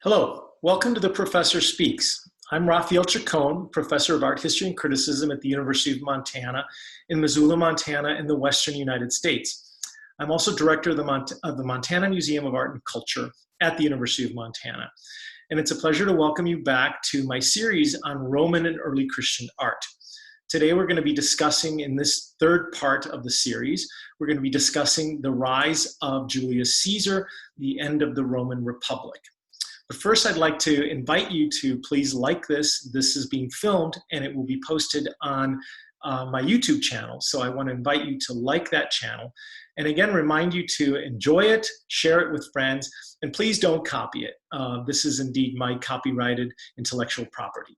Hello, welcome to The Professor Speaks. I'm Raphael Chacon, Professor of Art History and Criticism at the University of Montana in Missoula, Montana in the Western United States. I'm also Director of the Montana Museum of Art and Culture at the University of Montana. And it's a pleasure to welcome you back to my series on Roman and early Christian art. Today we're going to be discussing, in this third part of the series, we're going to be discussing the rise of Julius Caesar, the end of the Roman Republic. But first, I'd like to invite you to please like this. This is being filmed and it will be posted on my YouTube channel. So I want to invite you to like that channel. And again, remind you to enjoy it, share it with friends, and please don't copy it. This is indeed my copyrighted intellectual property.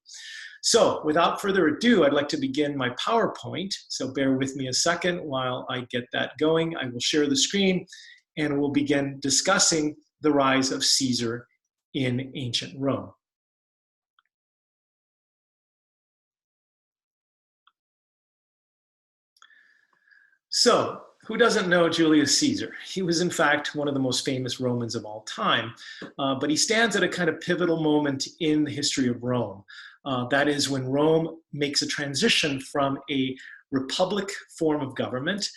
So without further ado, I'd like to begin my PowerPoint. So bear with me a second while I get that going. I will share the screen and we'll begin discussing the rise of Caesar in ancient Rome. So, who doesn't know Julius Caesar? He was in fact one of the most famous Romans of all time, but he stands at a kind of pivotal moment in the history of Rome. That is when Rome makes a transition from a republic form of government.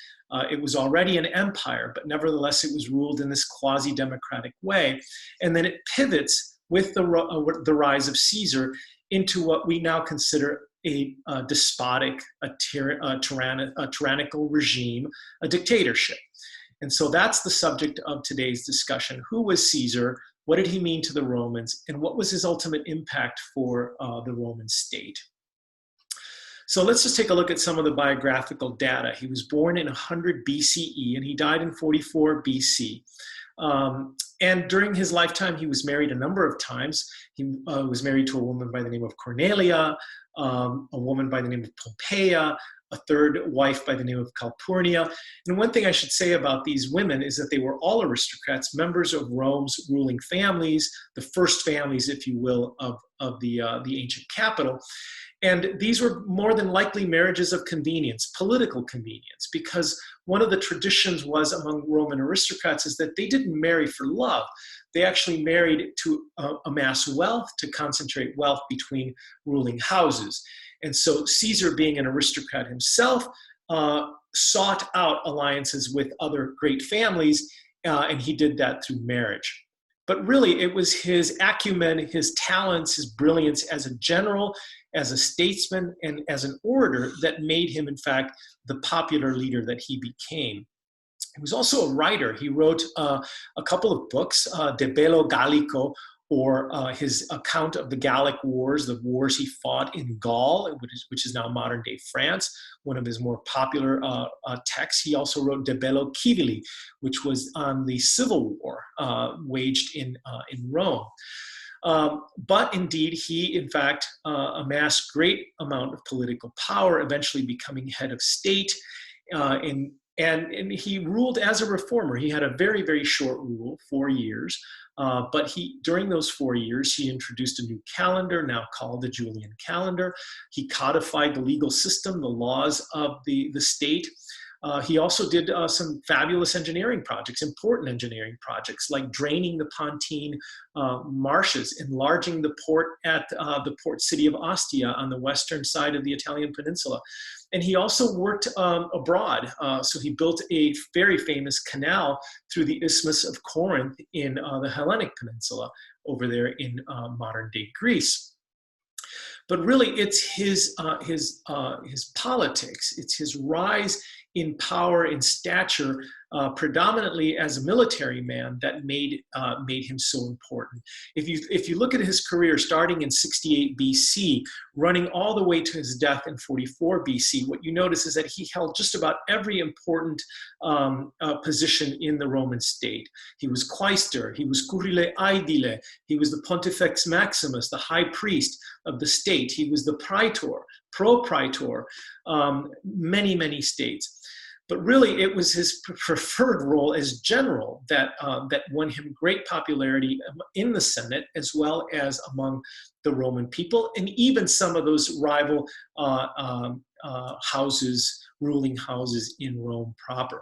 It was already an empire, but nevertheless it was ruled in this quasi-democratic way. And then it pivots with the rise of Caesar into what we now consider a despotic, tyrannical regime, a dictatorship. And so that's the subject of today's discussion. Who was Caesar? What did he mean to the Romans? And what was his ultimate impact for the Roman state? So let's just take a look at some of the biographical data. He was born in 100 BCE and he died in 44 BC. And during his lifetime, he was married a number of times. He was married to a woman by the name of Cornelia, a woman by the name of Pompeia, a third wife by the name of Calpurnia. And one thing I should say about these women is that they were all aristocrats, members of Rome's ruling families, the first families, if you will, of the ancient capital. And these were more than likely marriages of convenience, political convenience, because one of the traditions was among Roman aristocrats is that they didn't marry for love. They actually married to amass wealth, to concentrate wealth between ruling houses. And so Caesar, being an aristocrat himself, sought out alliances with other great families, and he did that through marriage. But really, it was his acumen, his talents, his brilliance as a general, as a statesman, and as an orator that made him, in fact, the popular leader that he became. He was also a writer. He wrote a couple of books, De Bello Gallico, or his account of the Gallic Wars, the wars he fought in Gaul, which is now modern-day France, one of his more popular texts. He also wrote De Bello Civili, which was on the civil war waged in Rome. But indeed, he, in fact, amassed great amount of political power, eventually becoming head of state, and he ruled as a reformer. He had a very, very short rule, 4 years, but during those 4 years, he introduced a new calendar, now called the Julian calendar. He codified the legal system, the laws of the state. He also did some fabulous engineering projects, important engineering projects, like draining the Pontine marshes, enlarging the port at the port city of Ostia on the western side of the Italian peninsula. And he also worked abroad. So he built a very famous canal through the Isthmus of Corinth in the Hellenic Peninsula over there in modern-day Greece. But really, it's his politics, it's his rise in power, in stature, predominantly as a military man, that made him so important. If you look at his career starting in 68 BC, running all the way to his death in 44 BC, what you notice is that he held just about every important position in the Roman state. He was quaestor, he was curile aedile, he was the pontifex maximus, the high priest of the state, he was the praetor, propraetor, many, many states. But really, it was his preferred role as general that won him great popularity in the Senate, as well as among the Roman people, and even some of those rival houses, ruling houses in Rome proper.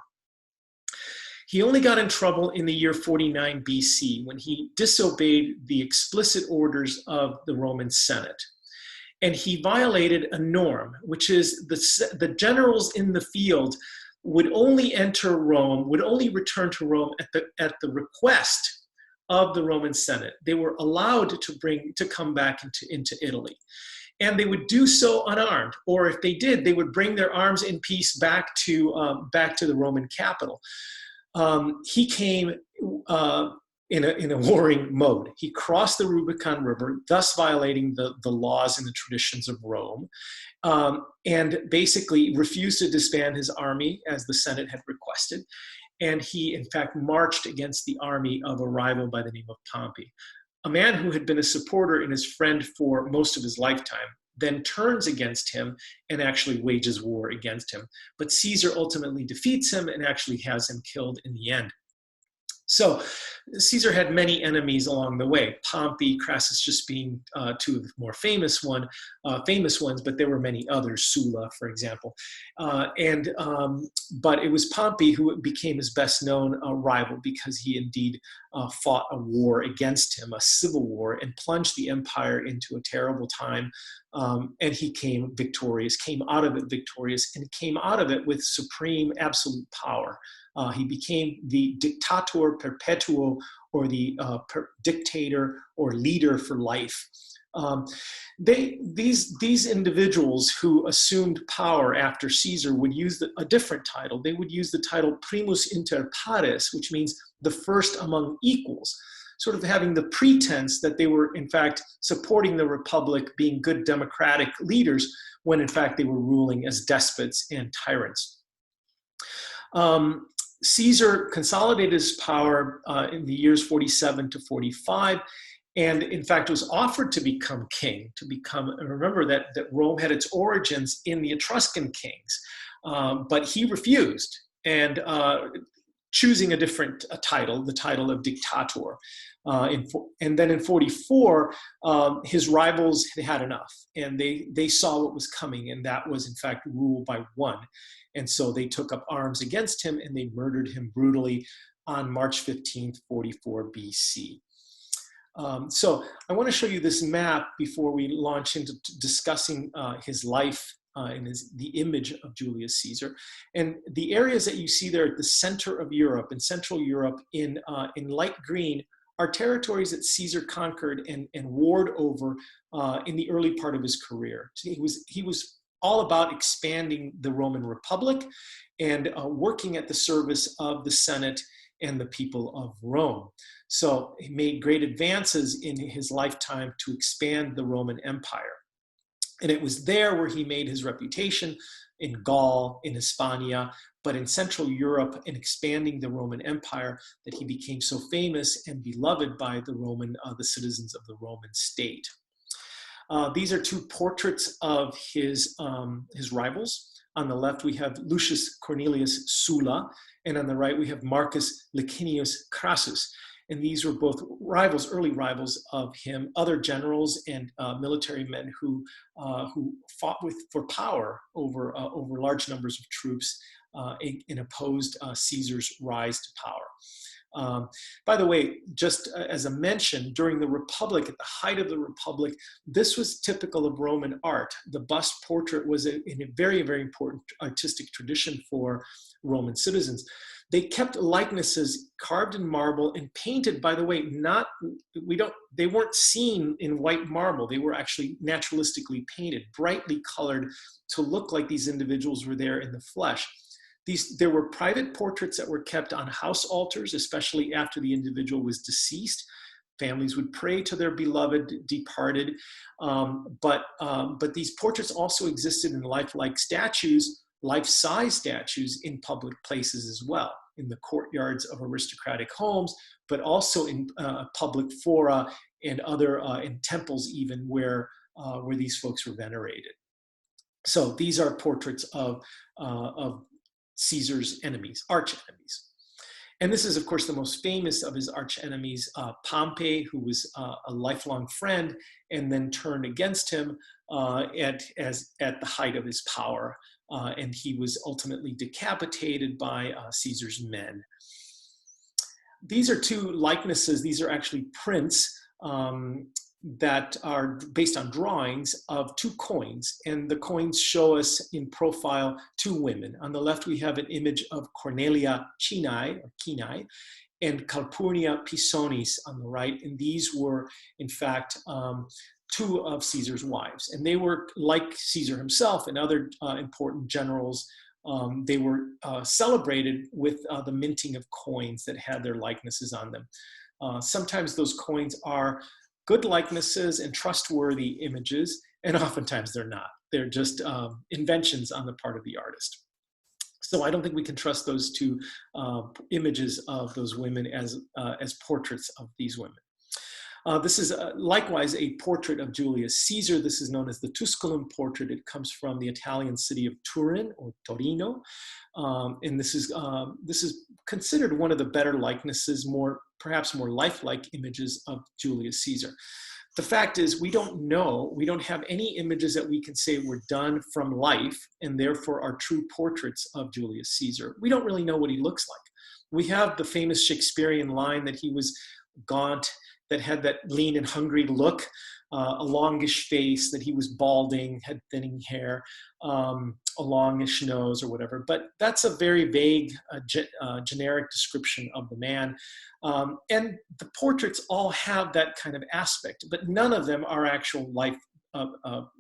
He only got in trouble in the year 49 BC when he disobeyed the explicit orders of the Roman Senate. And he violated a norm, which is the generals in the field would only enter Rome, would only return to Rome at the request of the Roman Senate. They were allowed to come back into Italy. And they would do so unarmed, or if they did, they would bring their arms in peace back to the Roman capital. He came in a warring mode. He crossed the Rubicon River, thus violating the laws and the traditions of Rome, and basically refused to disband his army as the Senate had requested. And he, in fact, marched against the army of a rival by the name of Pompey. A man who had been a supporter and his friend for most of his lifetime then turns against him and actually wages war against him. But Caesar ultimately defeats him and actually has him killed in the end. So Caesar had many enemies along the way. Pompey, Crassus just being two of the more famous ones, but there were many others, Sulla, for example. But it was Pompey who became his best known rival because he indeed fought a war against him, a civil war, and plunged the empire into a terrible time. And he came out of it victorious, and came out of it with supreme absolute power. He became the dictator perpetuo, or the dictator or leader for life. These individuals who assumed power after Caesar would use a different title. They would use the title primus inter pares, which means the first among equals, sort of having the pretense that they were, in fact, supporting the republic, being good democratic leaders, when in fact they were ruling as despots and tyrants. Caesar consolidated his power in the years 47 to 45, and in fact was offered to become king, remember that Rome had its origins in the Etruscan kings, but he refused, and choosing a different title, the title of dictator. And then in 44, his rivals had enough, and they saw what was coming, and that was in fact rule by one. And so they took up arms against him, and they murdered him brutally on March 15th, 44 BC. So I want to show you this map before we launch into discussing his life and the image of Julius Caesar. And the areas that you see there at the center of Europe, in Central Europe, in light green, are territories that Caesar conquered and warred over in the early part of his career. So he was all about expanding the Roman Republic and working at the service of the Senate and the people of Rome. So he made great advances in his lifetime to expand the Roman Empire. And it was there where he made his reputation, in Gaul, in Hispania, but in Central Europe, in expanding the Roman Empire, that he became so famous and beloved by the citizens of the Roman state. These are two portraits of his rivals. On the left, we have Lucius Cornelius Sulla, and on the right, we have Marcus Licinius Crassus. And these were both rivals, early rivals of him, other generals and military men who fought for power over large numbers of troops and opposed Caesar's rise to power. By the way, just as a mention, during the Republic, at the height of the Republic, this was typical of Roman art. The bust portrait was in a very, very important artistic tradition for Roman citizens. They kept likenesses carved in marble and painted, by the way, they weren't seen in white marble. They were actually naturalistically painted, brightly colored, to look like these individuals were there in the flesh. There were private portraits that were kept on house altars, especially after the individual was deceased. Families would pray to their beloved departed. But these portraits also existed in lifelike statues, life-size statues in public places as well, in the courtyards of aristocratic homes, but also in public fora and other in temples even where these folks were venerated. So these are portraits of Caesar's enemies, arch enemies. And this is, of course, the most famous of his arch enemies, Pompey, who was a lifelong friend and then turned against him at the height of his power. And he was ultimately decapitated by Caesar's men. These are two likenesses. These are actually prints that are based on drawings of two coins. And the coins show us in profile two women. On the left, we have an image of Cornelia Cinae, and Calpurnia Pisonis on the right. And these were, in fact, two of Caesar's wives. And they were, like Caesar himself and other important generals, they were celebrated with the minting of coins that had their likenesses on them. Sometimes those coins are good likenesses and trustworthy images, and oftentimes they're not. They're just inventions on the part of the artist. So I don't think we can trust those two images of those women as portraits of these women. This is likewise a portrait of Julius Caesar. This is known as the Tusculum portrait. It comes from the Italian city of Turin or Torino. And this is considered one of the better likenesses, perhaps more lifelike images of Julius Caesar. The fact is, we don't know, we don't have any images that we can say were done from life and therefore are true portraits of Julius Caesar. We don't really know what he looks like. We have the famous Shakespearean line that he was gaunt, that had that lean and hungry look, a longish face, that he was balding, had thinning hair, a longish nose or whatever. But that's a very vague, generic description of the man. And the portraits all have that kind of aspect, but none of them are actual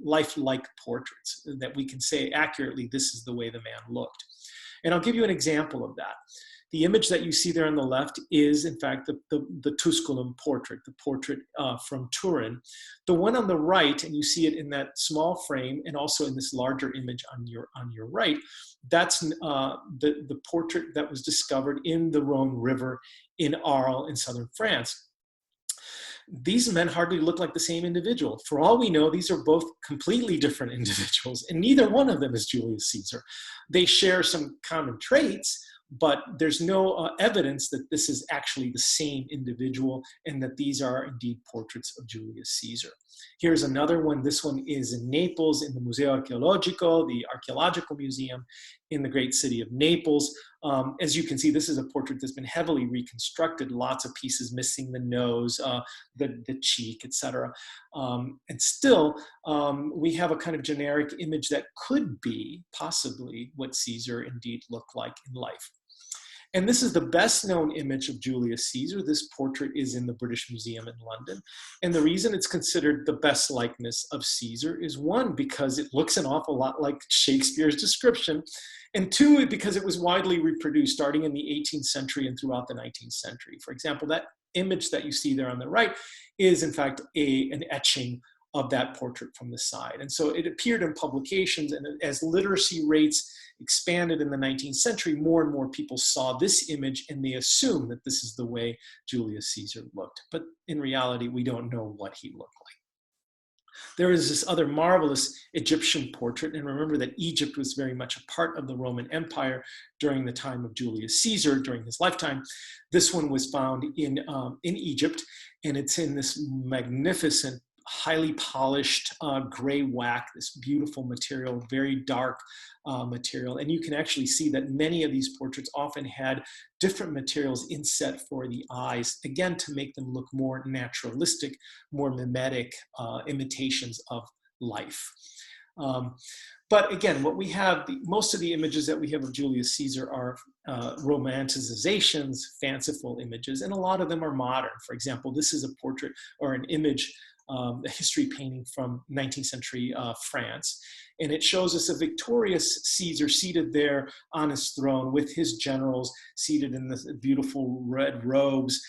lifelike portraits that we can say accurately, this is the way the man looked. And I'll give you an example of that. The image that you see there on the left is, in fact, the Tusculum portrait, the portrait from Turin. The one on the right, and you see it in that small frame and also in this larger image on your right, that's the portrait that was discovered in the Rhone River in Arles in southern France. These men hardly look like the same individual. For all we know, these are both completely different individuals, and neither one of them is Julius Caesar. They share some common traits, but there's no evidence that this is actually the same individual and that these are indeed portraits of Julius Caesar. Here's another one. This one is in Naples in the Museo Archeologico, the archaeological museum in the great city of Naples. As you can see, this is a portrait that's been heavily reconstructed, lots of pieces missing the nose, the cheek, etc. And still, we have a kind of generic image that could be possibly what Caesar indeed looked like in life. And this is the best known image of Julius Caesar. This portrait is in the British Museum in London. And the reason it's considered the best likeness of Caesar is, one, because it looks an awful lot like Shakespeare's description, and two, because it was widely reproduced starting in the 18th century and throughout the 19th century. For example, that image that you see there on the right is, in fact, an etching of that portrait from the side. And so it appeared in publications, and as literacy rates expanded in the 19th century, more and more people saw this image and they assumed that this is the way Julius Caesar looked. But in reality, we don't know what he looked like. There is this other marvelous Egyptian portrait, and remember that Egypt was very much a part of the Roman Empire during the time of Julius Caesar, during his lifetime. This one was found in Egypt, and it's in this magnificent, highly polished gray whack, this beautiful material, very dark material. And you can actually see that many of these portraits often had different materials inset for the eyes, again, to make them look more naturalistic, more mimetic imitations of life. But again, what we have, most of the images that we have of Julius Caesar are romanticizations, fanciful images, and a lot of them are modern. For example, this is a portrait or an image, a history painting from 19th century France. And it shows us a victorious Caesar seated there on his throne with his generals seated in the beautiful red robes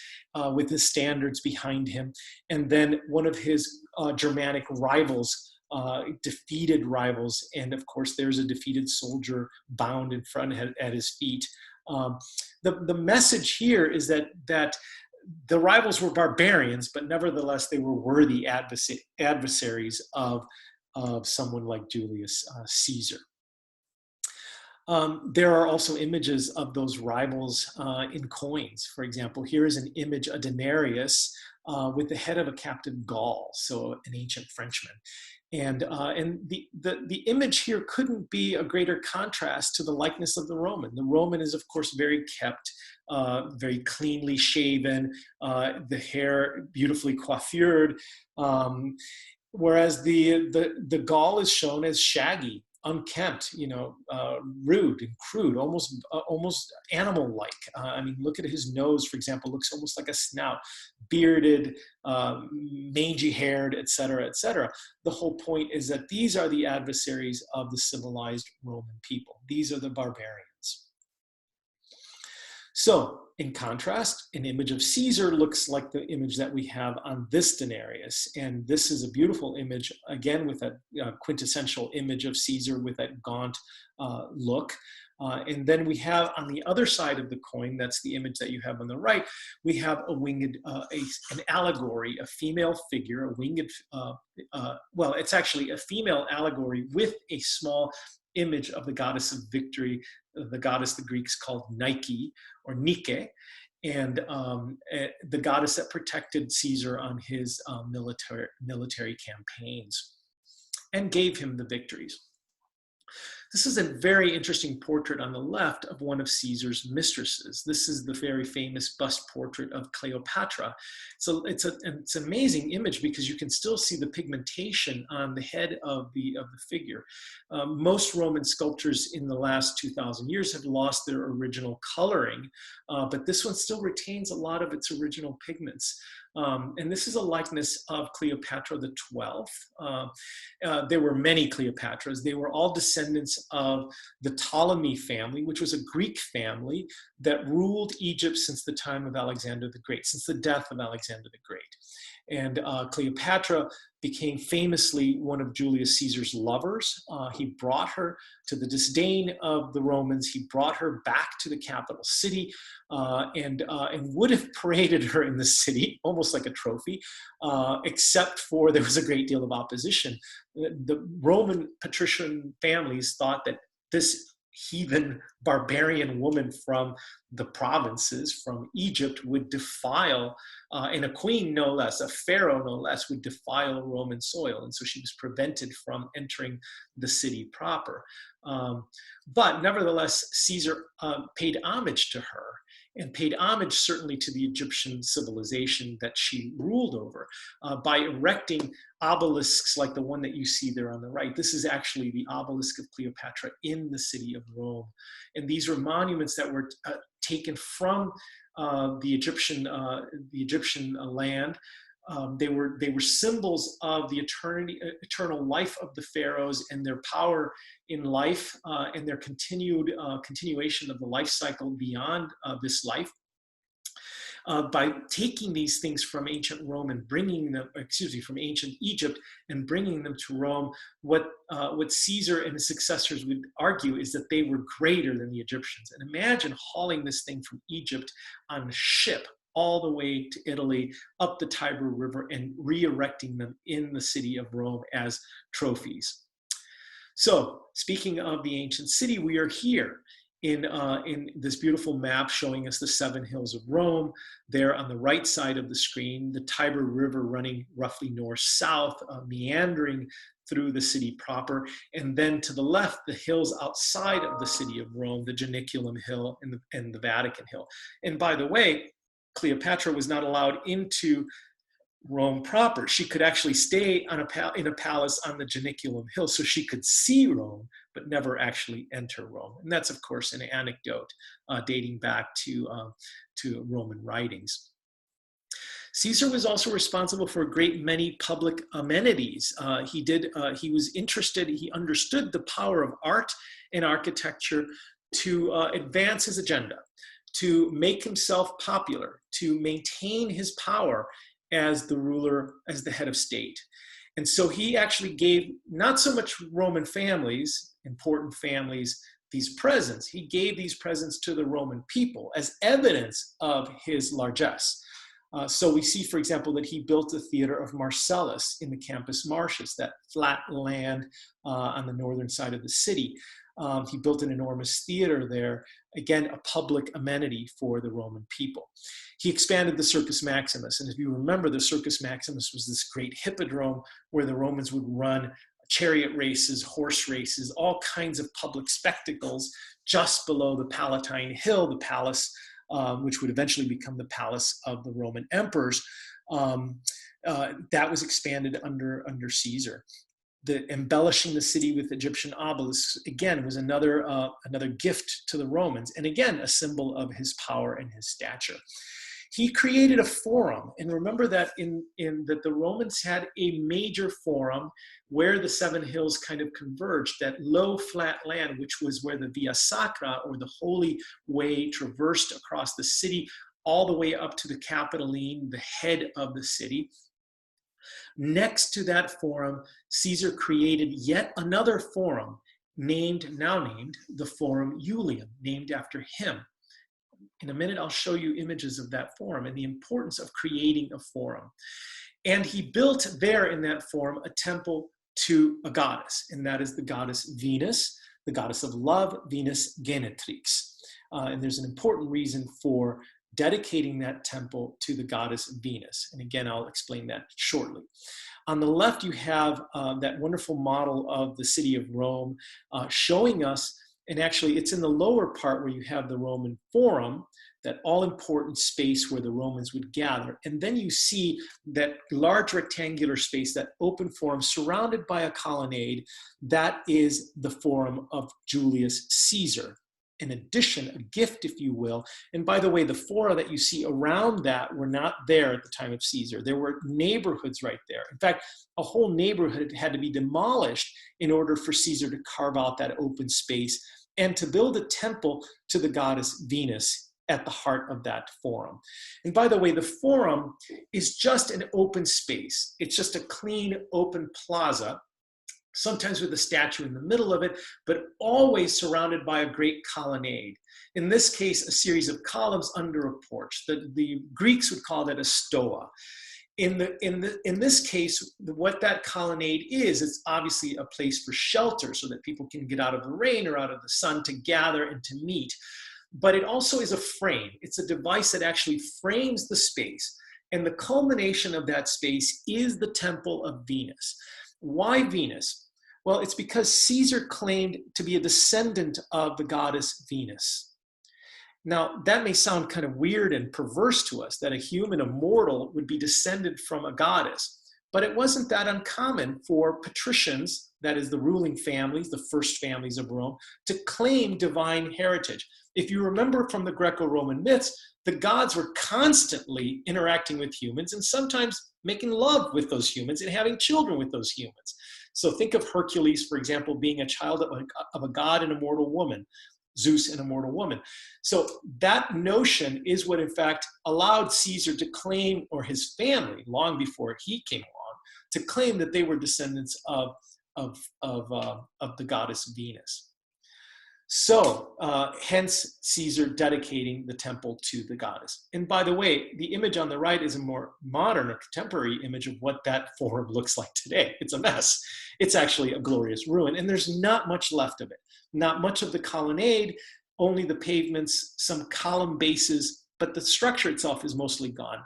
with his standards behind him. And then one of his Germanic rivals, defeated rivals. And of course, there's a defeated soldier bound in front at his feet. The message here is that the rivals were barbarians, but nevertheless, they were worthy adversaries of someone like Julius Caesar. There are also images of those rivals in coins. For example, here is an image, a denarius, with the head of a captive Gaul, so an ancient Frenchman. And the image here couldn't be a greater contrast to the likeness of the Roman. The Roman is, of course, very kept, very cleanly shaven, the hair beautifully coiffured, whereas the Gaul is shown as shaggy, unkempt, rude and crude, almost animal-like. I mean, look at his nose, for example, looks almost like a snout, bearded, mangy-haired, etc., etc. The whole point is that these are the adversaries of the civilized Roman people. These are the barbarians. So, in contrast, an image of Caesar looks like the image that we have on this denarius. And this is a beautiful image, again, with that quintessential image of Caesar with that gaunt look. And then we have on the other side of the coin, that's the image that you have on the right, we have a winged, an allegory, a female figure, a winged, well, it's actually a female allegory with a small image of the goddess of victory, the goddess the Greeks called Nike or Nike, and the goddess that protected Caesar on his military campaigns and gave him the victories. This is a very interesting portrait on the left of one of Caesar's mistresses. This is the very famous bust portrait of Cleopatra. So it's an amazing image because you can still see the pigmentation on the head of the figure. Most Roman sculptures in the last 2,000 years have lost their original coloring, but this one still retains a lot of its original pigments. And this is a likeness of Cleopatra the 12th. There were many Cleopatras. They were all descendants of the Ptolemy family, which was a Greek family that ruled Egypt since the time of Alexander the Great, since the death of Alexander the Great. And Cleopatra became famously one of Julius Caesar's lovers. He brought her, to the disdain of the Romans, he brought her back to the capital city and would have paraded her in the city, almost like a trophy, except for there was a great deal of opposition. The Roman patrician families thought that this heathen barbarian woman from the provinces, from Egypt, would defile, and a queen no less, a pharaoh no less, would defile Roman soil. And so she was prevented from entering the city proper. But nevertheless, Caesar paid homage to her, and paid homage certainly to the Egyptian civilization that she ruled over by erecting obelisks like the one that you see there on the right. This is actually the obelisk of Cleopatra in the city of Rome. And these were monuments that were taken from the Egyptian land. They were symbols of the eternal life of the pharaohs and their power in life and their continuation of the life cycle beyond this life. By taking these things from ancient Rome and bringing them, from ancient Egypt and bringing them to Rome, what Caesar and his successors would argue is that they were greater than the Egyptians. And imagine hauling this thing from Egypt on a ship all the way to Italy, up the Tiber River, and re-erecting them in the city of Rome as trophies. So, speaking of the ancient city, we are here in this beautiful map showing us the 7 hills of Rome. There on the right side of the screen, the Tiber River running roughly north-south, meandering through the city proper. And then to the left, the hills outside of the city of Rome, the Janiculum Hill and the Vatican Hill. And by the way, Cleopatra was not allowed into Rome proper. She could actually stay in a palace on the Janiculum Hill, so she could see Rome, but never actually enter Rome. And that's, of course, an anecdote dating back to Roman writings. Caesar was also responsible for a great many public amenities. He was interested, he understood the power of art and architecture to advance his agenda, to make himself popular, to maintain his power as the ruler, as the head of state. And so he actually gave not so much Roman families, important families, these presents. He gave these presents to the Roman people as evidence of his largesse. So we see, for example, that he built the theater of Marcellus in the Campus Martius, that flat land on the northern side of the city. He built an enormous theater there, again, a public amenity for the Roman people. He expanded the Circus Maximus. And if you remember, the Circus Maximus was this great hippodrome where the Romans would run chariot races, horse races, all kinds of public spectacles just below the Palatine Hill, the palace, which would eventually become the palace of the Roman emperors. That was expanded under Caesar. The embellishing the city with Egyptian obelisks, again, was another gift to the Romans, and again, a symbol of his power and his stature. He created a forum, and remember that that the Romans had a major forum where the seven hills kind of converged, that low flat land, which was where the Via Sacra, or the Holy Way, traversed across the city, all the way up to the Capitoline, the head of the city. Next to that forum, Caesar created yet another forum, now named the Forum Iulium, named after him. In a minute, I'll show you images of that forum and the importance of creating a forum. And he built there in that forum a temple to a goddess, and that is the goddess Venus, the goddess of love, Venus Genetrix. And there's an important reason for dedicating that temple to the goddess Venus. And again, I'll explain that shortly. On the left, you have that wonderful model of the city of Rome showing us, and actually it's in the lower part where you have the Roman Forum, that all-important space where the Romans would gather. And then you see that large rectangular space, that open forum surrounded by a colonnade. That is the Forum of Julius Caesar. An addition, a gift, if you will. And by the way, the fora that you see around that were not there at the time of Caesar. There were neighborhoods right there. In fact, a whole neighborhood had to be demolished in order for Caesar to carve out that open space and to build a temple to the goddess Venus at the heart of that forum. And by the way, the forum is just an open space. It's just a clean, open plaza, sometimes with a statue in the middle of it, but always surrounded by a great colonnade. In this case, a series of columns under a porch. The Greeks would call that a stoa. In this case, what that colonnade is, it's obviously a place for shelter so that people can get out of the rain or out of the sun to gather and to meet. But it also is a frame. It's a device that actually frames the space. And the culmination of that space is the Temple of Venus. Why Venus? Well, it's because Caesar claimed to be a descendant of the goddess Venus. Now, that may sound kind of weird and perverse to us, that a human, a mortal, would be descended from a goddess. But it wasn't that uncommon for patricians, that is the ruling families, the first families of Rome, to claim divine heritage. If you remember from the Greco-Roman myths, the gods were constantly interacting with humans and sometimes making love with those humans and having children with those humans. So think of Hercules, for example, being a child of a god and a mortal woman, Zeus and a mortal woman. So that notion is what, in fact, allowed Caesar to claim, or his family, long before he came along, to claim that they were descendants of the goddess Venus. So hence Caesar dedicating the temple to the goddess. And by the way, the image on the right is a more modern or contemporary image of what that forum looks like today. It's a mess. It's actually a glorious ruin, and there's not much left of it. Not much of the colonnade, only the pavements, some column bases, but the structure itself is mostly gone.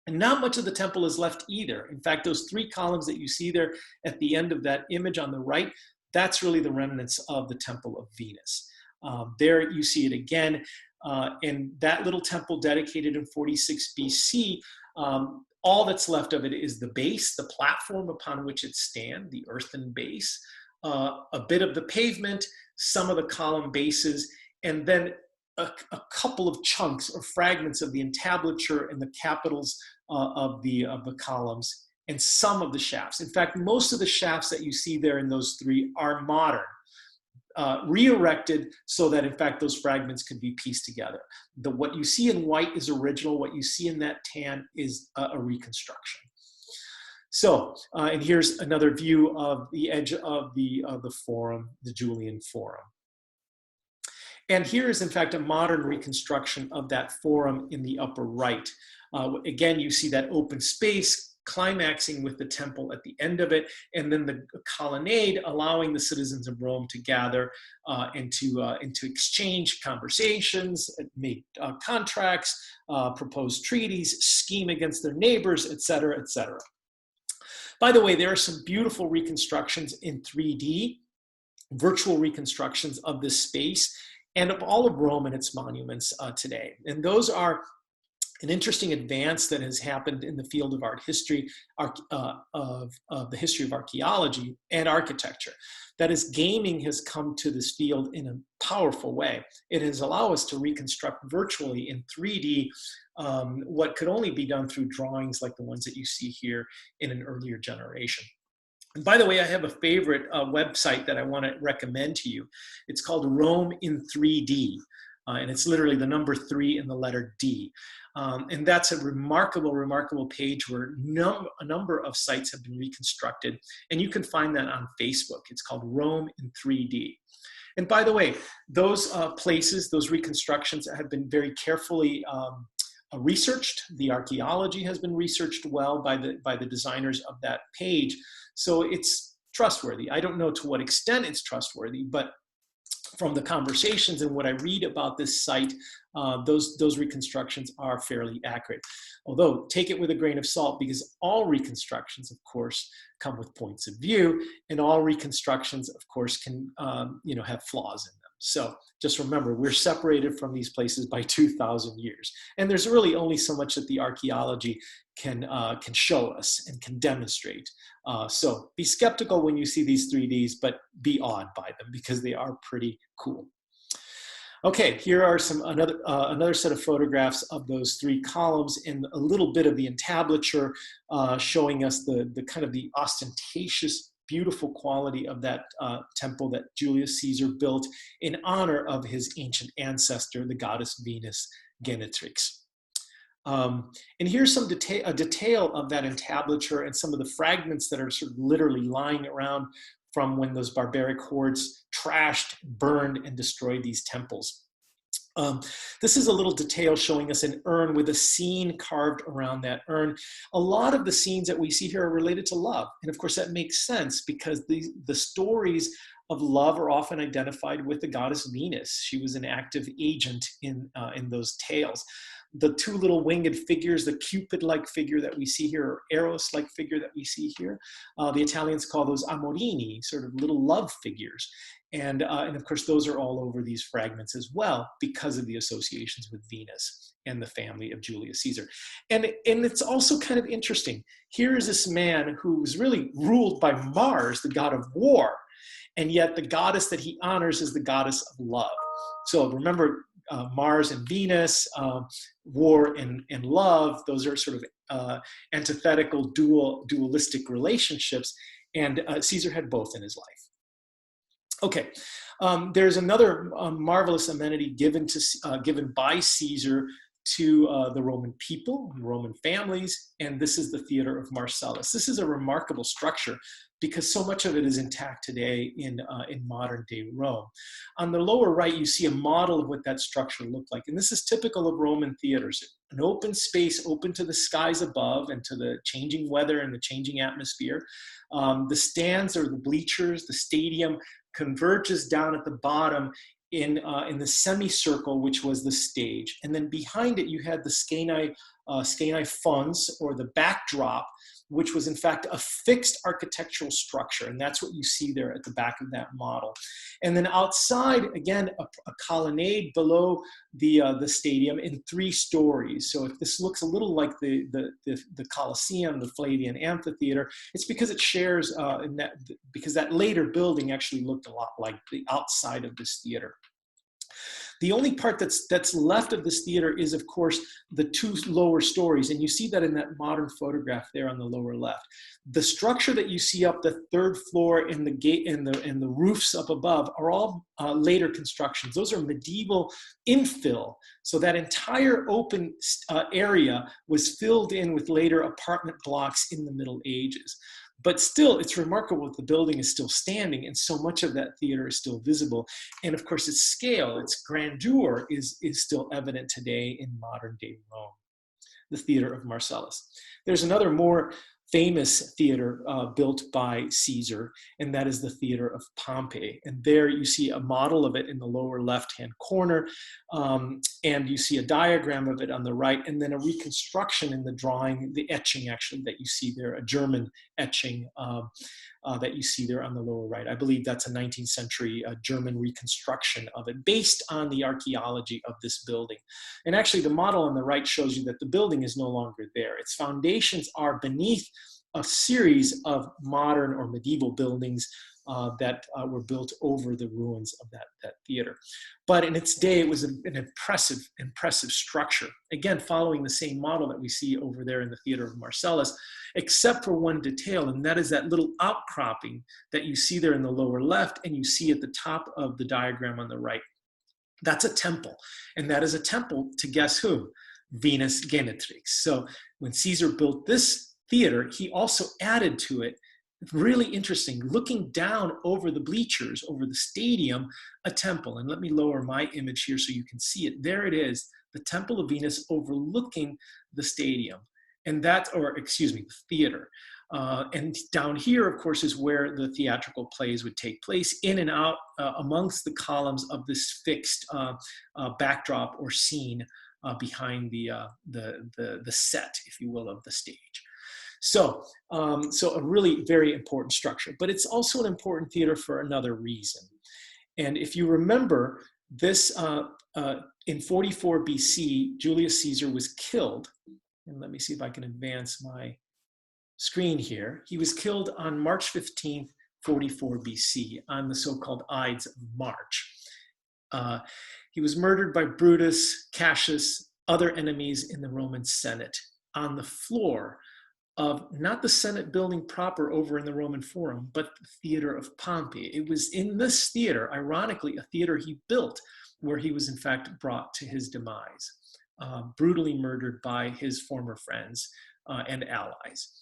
And not much of the temple is left either. In fact, those three columns that you see there at the end of that image on the right, that's really the remnants of the Temple of Venus. There you see it again. And that little temple dedicated in 46 BC, all that's left of it is the base, the platform upon which it stands, the earthen base, a bit of the pavement, some of the column bases, and then a couple of chunks or fragments of the entablature and the capitals of the columns, and some of the shafts. In fact, most of the shafts that you see there in those three are modern, re-erected so that, in fact, those fragments could be pieced together. What you see in white is original. What you see in that tan is a reconstruction. So, and here's another view of the edge of the forum, the Julian Forum. And here is, in fact, a modern reconstruction of that forum in the upper right. Again, you see that open space climaxing with the temple at the end of it, and then the colonnade allowing the citizens of Rome to gather and to exchange conversations, make contracts, propose treaties, scheme against their neighbors, etc., etc. By the way, there are some beautiful reconstructions in 3D, virtual reconstructions of this space and of all of Rome and its monuments today. And those are an interesting advance that has happened in the field of art history, of the history of archaeology and architecture. That is, gaming has come to this field in a powerful way. It has allowed us to reconstruct virtually in 3D what could only be done through drawings like the ones that you see here in an earlier generation. And by the way, I have a favorite website that I want to recommend to you. It's called Rome in 3D. And it's literally the number 3 and the letter D. And that's a remarkable, remarkable page where a number of sites have been reconstructed. And you can find that on Facebook. It's called Rome in 3D. And by the way, those places, those reconstructions have been very carefully researched. The archaeology has been researched well by the designers of that page. So it's trustworthy. I don't know to what extent it's trustworthy, but from the conversations and what I read about this site, those reconstructions are fairly accurate. Although, take it with a grain of salt, because all reconstructions, of course, come with points of view, and all reconstructions, of course, can have flaws in them. So just remember, we're separated from these places by 2,000 years. And there's really only so much that the archaeology can show us and can demonstrate. So be skeptical when you see these 3Ds, but be awed by them because they are pretty cool. Okay, here are another set of photographs of those 3 columns and a little bit of the entablature showing us the kind of the ostentatious, beautiful quality of that temple that Julius Caesar built in honor of his ancient ancestor, the goddess Venus Genetrix. And here's a detail of that entablature and some of the fragments that are sort of literally lying around from when those barbaric hordes trashed, burned, and destroyed these temples. This is a little detail showing us an urn with a scene carved around that urn. A lot of the scenes that we see here are related to love. And of course that makes sense because the stories of love are often identified with the goddess Venus. She was an active agent in those tales. The 2 little winged figures, the Cupid-like figure that we see here, or Eros-like figure that we see here, the Italians call those amorini, sort of little love figures. And of course, those are all over these fragments as well because of the associations with Venus and the family of Julius Caesar. And it's also kind of interesting. Here is this man who was really ruled by Mars, the god of war, and yet the goddess that he honors is the goddess of love. So remember, Mars and Venus, war and love, those are sort of antithetical, dualistic relationships, and Caesar had both in his life. Okay, there's another marvelous amenity given by Caesar to the Roman people, Roman families, and this is the Theater of Marcellus. This is a remarkable structure because so much of it is intact today in modern day Rome. On the lower right, you see a model of what that structure looked like, and this is typical of Roman theaters. An open space open to the skies above and to the changing weather and the changing atmosphere. The stands or the bleachers, the stadium converges down at the bottom in the semicircle, which was the stage. And then behind it, you had the scaenae fons, or the backdrop, which was in fact a fixed architectural structure. And that's what you see there at the back of that model. And then outside, again, a colonnade below the stadium in 3 stories. So if this looks a little like the Colosseum, the Flavian Amphitheater, it's because it shares, because that later building actually looked a lot like the outside of this theater. The only part that's left of this theater is, of course, the 2 lower stories, and you see that in that modern photograph there on the lower left. The structure that you see up the 3rd floor and the gate and the roofs up above are all later constructions. Those are medieval infill. So that entire open area was filled in with later apartment blocks in the Middle Ages. But still, it's remarkable that the building is still standing and so much of that theater is still visible. And of course, its scale, its grandeur is still evident today in modern day Rome. the theater of Marcellus. There's another more famous theater built by Caesar, and that is the theater of Pompey. And there you see a model of it in the lower left-hand corner, and you see a diagram of it on the right, and then a reconstruction in the drawing, the etching actually that you see there, a German etching that you see there on the lower right. I believe that's a 19th century German reconstruction of it based on the archaeology of this building. And actually the model on the right shows you that the building is no longer there. Its foundations are beneath a series of modern or medieval buildings that were built over the ruins of that theater. But in its day, it was an impressive structure. Again, following the same model that we see over there in the theater of Marcellus, except for one detail, and that is that little outcropping that you see there in the lower left and you see at the top of the diagram on the right. That's a temple, and that is a temple to guess who? Venus Genetrix. So when Caesar built this theater, he also added to it, really interesting, looking down over the bleachers, over the stadium, a temple. And let me lower my image here so you can see it. There it is, the Temple of Venus overlooking the stadium. And that, or excuse me, the theater. And down here, of course, is where the theatrical plays would take place, in and out amongst the columns of this fixed backdrop or scene behind the set, if you will, of the stage. So a really very important structure, but it's also an important theater for another reason. And if you remember this, in 44 BC, Julius Caesar was killed. And let me see if I can advance my screen here. He was killed on March 15th, 44 BC, on the so-called Ides of March. He was murdered by Brutus, Cassius, other enemies in the Roman Senate on the floor of not the Senate building proper over in the Roman Forum, but the theater of Pompey. It was in this theater, ironically, a theater he built, where he was in fact brought to his demise, brutally murdered by his former friends and allies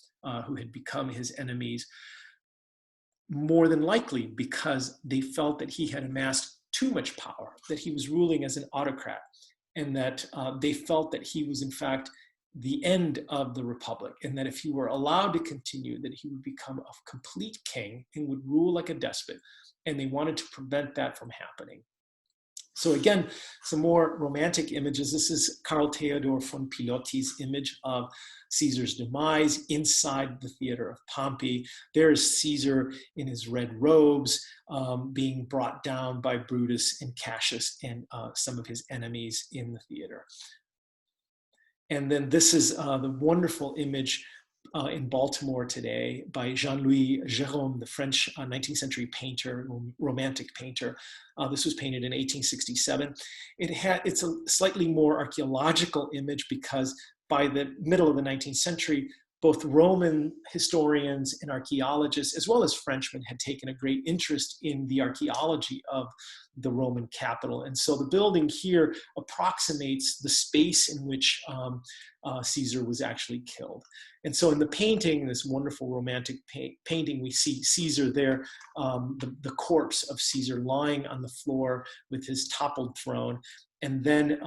who had become his enemies, more than likely because they felt that he had amassed too much power, that he was ruling as an autocrat, and that they felt that he was in fact the end of the republic, and that if he were allowed to continue, that he would become a complete king and would rule like a despot, and they wanted to prevent that from happening. So again, some more romantic images. This is Karl Theodor von Piloty's image of Caesar's demise inside the theater of Pompey. There is Caesar in his red robes being brought down by Brutus and Cassius and some of his enemies in the theater. And then this is the wonderful image in Baltimore today by Jean-Louis Gerôme, the French 19th century painter, romantic painter. This was painted in 1867. It's a slightly more archaeological image because by the middle of the 19th century, both Roman historians and archaeologists, as well as Frenchmen, had taken a great interest in the archaeology of the Roman capital. And so the building here approximates the space in which Caesar was actually killed. And so in the painting, this wonderful romantic painting, we see Caesar there, the corpse of Caesar lying on the floor with his toppled throne. And then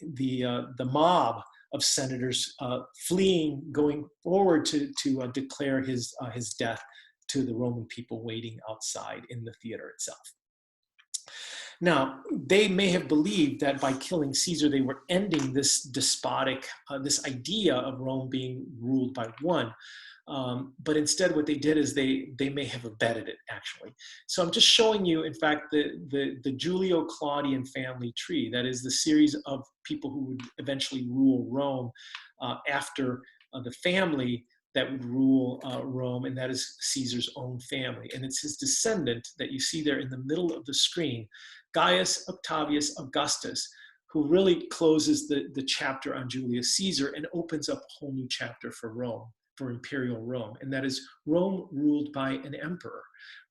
the mob of senators fleeing, going forward to declare his death to the Roman people waiting outside in the theater itself. Now, they may have believed that by killing Caesar, they were ending this despotic, this idea of Rome being ruled by one. But instead what they did is they may have abetted it, actually. So I'm just showing you, in fact, the Julio-Claudian family tree. That is the series of people who would eventually rule Rome after the family that would rule Rome, and that is Caesar's own family. And it's his descendant that you see there in the middle of the screen, Gaius Octavius Augustus, who really closes the chapter on Julius Caesar and opens up a whole new chapter for Rome, for imperial Rome. And that is Rome ruled by an emperor,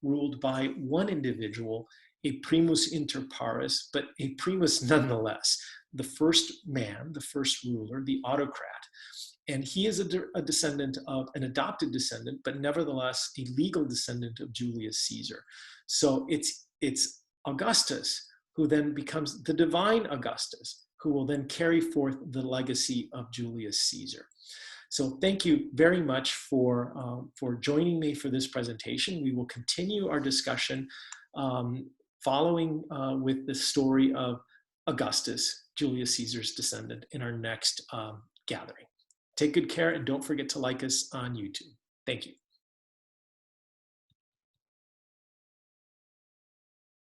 ruled by one individual, a primus inter pares, but a primus nonetheless, the first man, the first ruler, the autocrat. And he is a descendant of, an adopted descendant, but nevertheless a legal descendant of Julius Caesar. So it's Augustus who then becomes the divine Augustus, who will then carry forth the legacy of Julius Caesar. So thank you very much for joining me for this presentation. We will continue our discussion following with the story of Augustus, Julius Caesar's descendant, in our next gathering. Take good care and don't forget to like us on YouTube. Thank you.